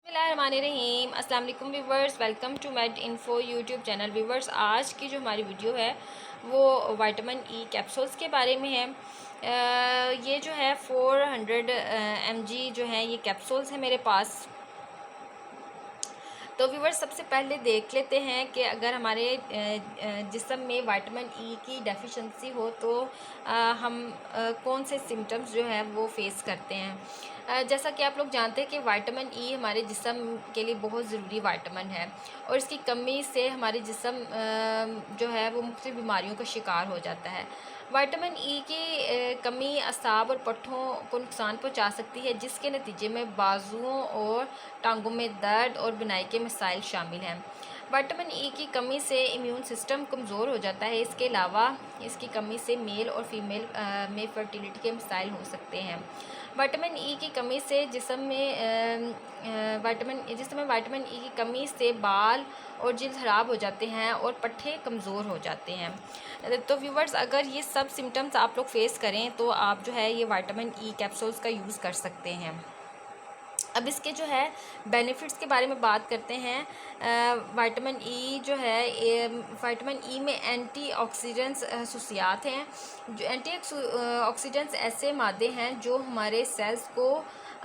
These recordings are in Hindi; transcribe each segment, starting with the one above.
बिस्मिल्लाहिर्रहमानिर्रहीम। अस्सलाम वालेकुम viewers, welcome to Med Info YouTube channel. Viewers, आज की जो हमारी वीडियो है वो विटामिन ई कैप्सूल्स के बारे में है। ये जो है 400 mg जो है ये कैप्सूल्स है मेरे पास। तो व्यूवर्स, सबसे पहले देख लेते हैं कि अगर हमारे जिस्म में विटामिन ई की डेफिशिएंसी हो तो हम कौन से सिम्टम्स जो है वो फेस करते हैं। जैसा कि आप लोग जानते हैं कि विटामिन ई हमारे जिस्म के लिए बहुत ज़रूरी विटामिन है और इसकी कमी से हमारे जिस्म जो है वो मुख्तलिफ बीमारियों का शिकार हो जाता है। विटामिन ई की कमी असाब और पट्ठों को नुकसान पहुंचा सकती है, जिसके नतीजे में बाजुओं और टांगों में दर्द और बिनाई के मसाइल शामिल हैं। विटामिन ई की कमी से इम्यून सिस्टम कमज़ोर हो जाता है। इसके अलावा इसकी कमी से मेल और फीमेल में फर्टिलिटी के मसाइल हो सकते हैं। विटामिन ई की कमी से जिस्म में विटामिन ई की कमी से बाल और जिल्द ख़राब हो जाते हैं और पट्ठे कमज़ोर हो जाते हैं। तो व्यूवर्स, अगर ये सब सिम्टम्स आप लोग फेस करें तो आप जो है ये विटामिन ई कैप्सूल्स का यूज़ कर सकते हैं। अब इसके जो है बेनिफिट्स के बारे में बात करते हैं। विटामिन ई जो है विटामिन ई में एंटी ऑक्सीडेंट्स खसूसियात हैं। जो एंटी ऑक्सीडेंट्स ऐसे मादे हैं जो हमारे सेल्स को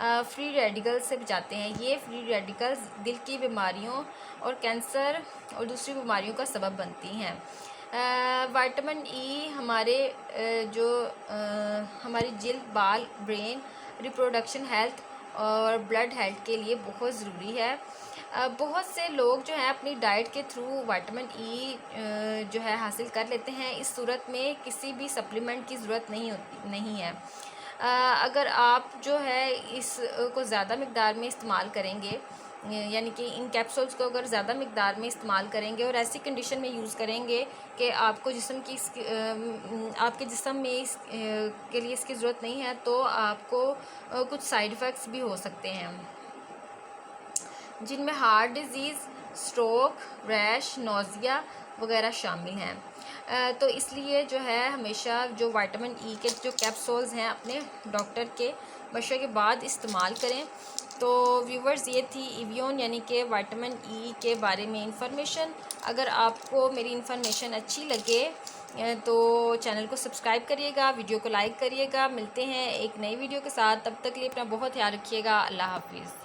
फ्री रेडिकल से बचाते हैं। ये फ्री रेडिकल्स दिल की बीमारियों और कैंसर और दूसरी बीमारियों का सबब बनती हैं। विटामिन ई हमारे हमारी जिल्द, बाल, ब्रेन, रिप्रोडक्शन हेल्थ और ब्लड हेल्थ के लिए बहुत ज़रूरी है। बहुत से लोग जो हैं अपनी डाइट के थ्रू विटामिन ई जो है हासिल कर लेते हैं। इस सूरत में किसी भी सप्लीमेंट की ज़रूरत नहीं है। अगर आप जो है इसको ज़्यादा मिक़दार में इस्तेमाल करेंगे, यानी कि इन कैप्सूल्स को अगर ज़्यादा मिक़दार में इस्तेमाल करेंगे और ऐसी कंडीशन में यूज़ करेंगे कि आपको आपके जिस्म में के लिए इसकी ज़रूरत नहीं है, तो आपको कुछ साइड इफ़ेक्ट्स भी हो सकते हैं, जिनमें heart disease, stroke, rash, nausea वगैरह शामिल हैं। तो इसलिए जो है हमेशा जो विटामिन ई के जो कैप्सूल्स हैं अपने डॉक्टर के मशवरे के बाद इस्तेमाल करें। तो व्यूवर्स, ये थी इवियोन यानी कि विटामिन ई के बारे में इंफॉर्मेशन। अगर आपको मेरी इंफॉर्मेशन अच्छी लगे तो चैनल को सब्सक्राइब करिएगा, वीडियो को लाइक करिएगा। मिलते हैं एक नई वीडियो के साथ, तब तक के लिए अपना बहुत ख्याल रखिएगा। अल्लाह हाफिज़।